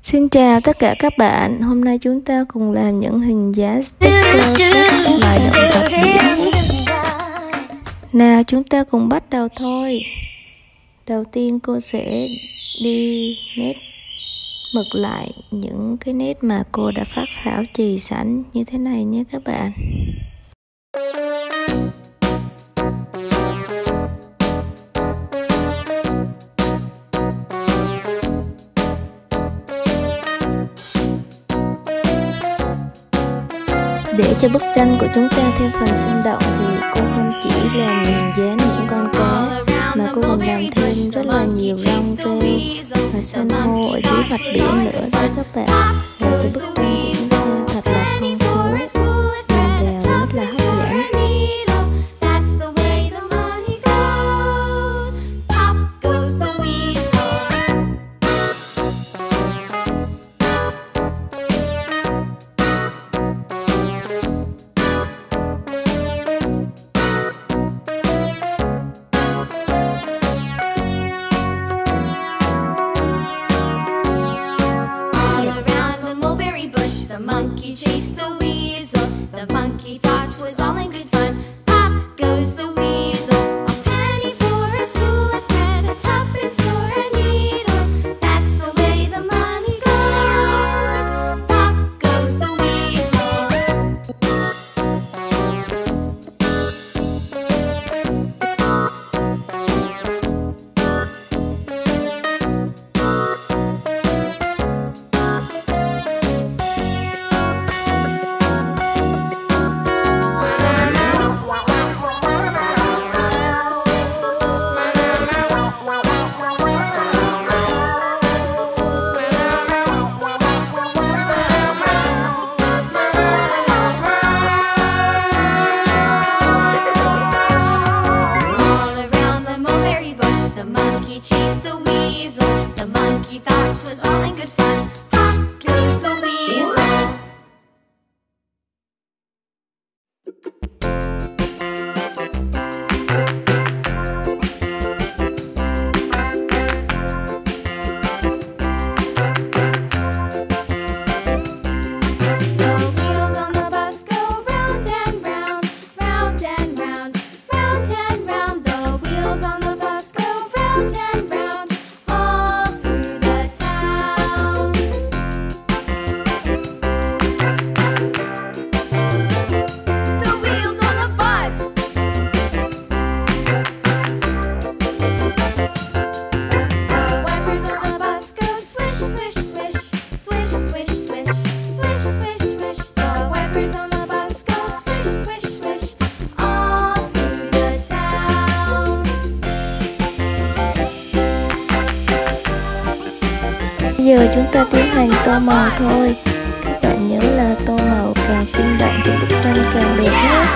Xin chào tất cả các bạn, hôm nay chúng ta cùng làm những hình dáng sticker của các loài động vật nhé. Nào chúng ta cùng bắt đầu thôi. Đầu tiên cô sẽ đi nét mực lại những cái nét mà cô đã phác thảo chì sẵn như thế này nhé các bạn. Để cho bức tranh của chúng ta thêm phần sinh động thì cô không chỉ làm hình dáng những con cá mà cô còn làm thêm rất là nhiều lông rêu và san hô ở dưới mặt biển nữa đó các bạn, làm cho bức tranh của chúng ta thật là phong phú, nhìn vào rất là hấp dẫn. The monkey chased the weasel. The monkey thought 'twas all in good fun. Pop goes the weasel. A penny for a spool of thread, a tuppence for a needle. That's the way the money goes. Pop goes the weasel. Chased the weasel. The monkey thought 'twas all in good fun. Pop goes the weasel. Bây giờ chúng ta tiến hành tô màu thôi. Các bạn nhớ là tô màu càng sinh động thì bức tranh càng đẹp nhé.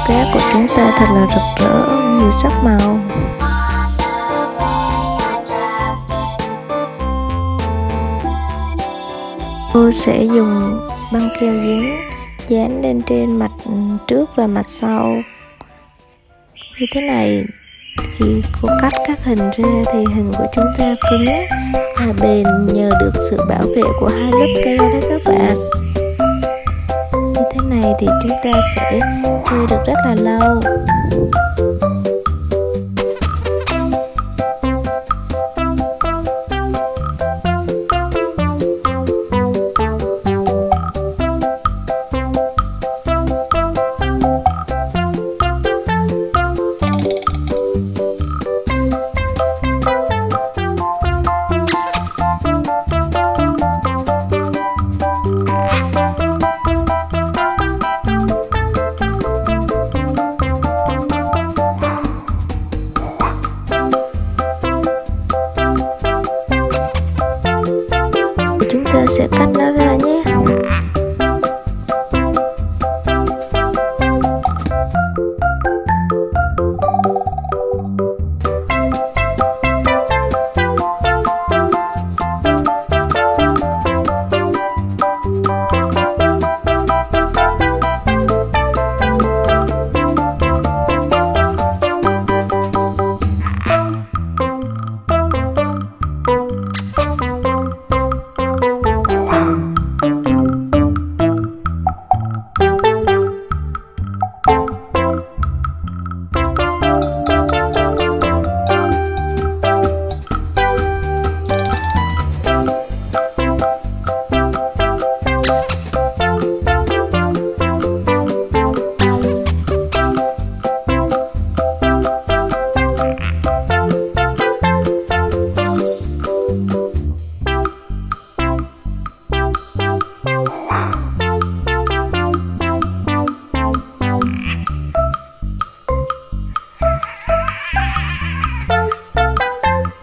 cá của chúng ta thật là rực rỡ, nhiều sắc màu. Cô sẽ dùng băng keo dính dán lên trên mặt trước và mặt sau như thế này. Khi cô cắt các hình ra thì hình của chúng ta cứng và bền nhờ được sự bảo vệ của hai lớp keo đấy các bạn. Như thế này thì chúng ta sẽ chơi được rất là lâu. Chúng ta sẽ cắt nó ra nhé.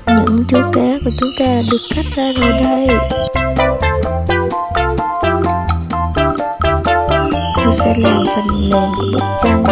Những chú cá của chúng ta được cắt ra rồi đây. Cô sẽ làm phần nền của bức tranh.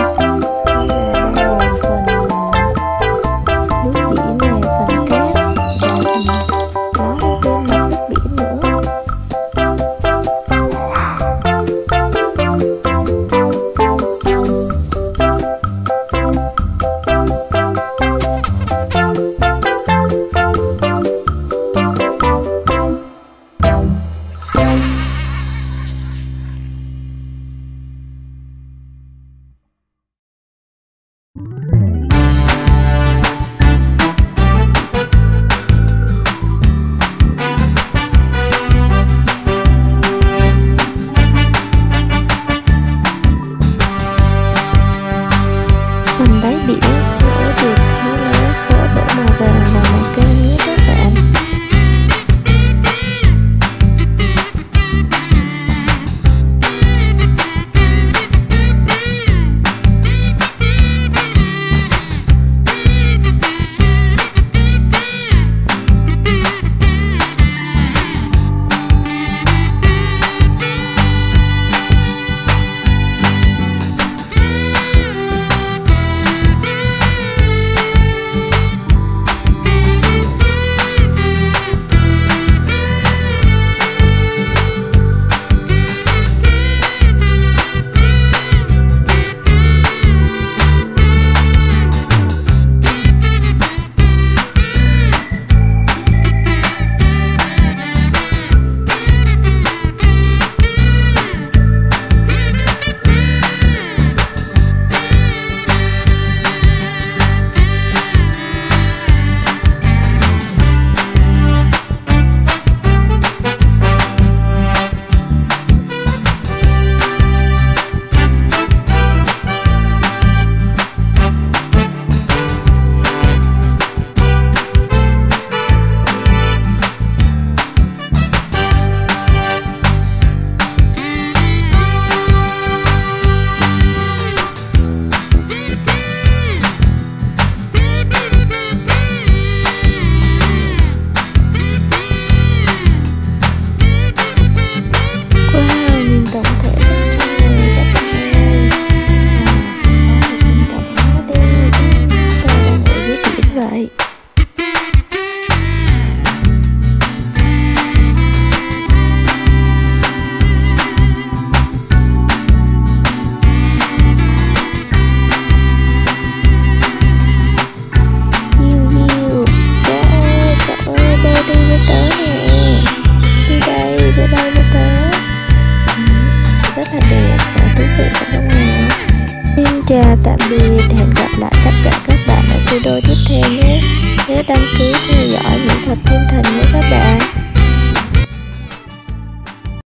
chào tạm biệt, hẹn gặp lại tất cả các bạn ở video tiếp theo nhé. Nhớ đăng ký theo dõi Mỹ Thuật Thiên Thần nhé các bạn.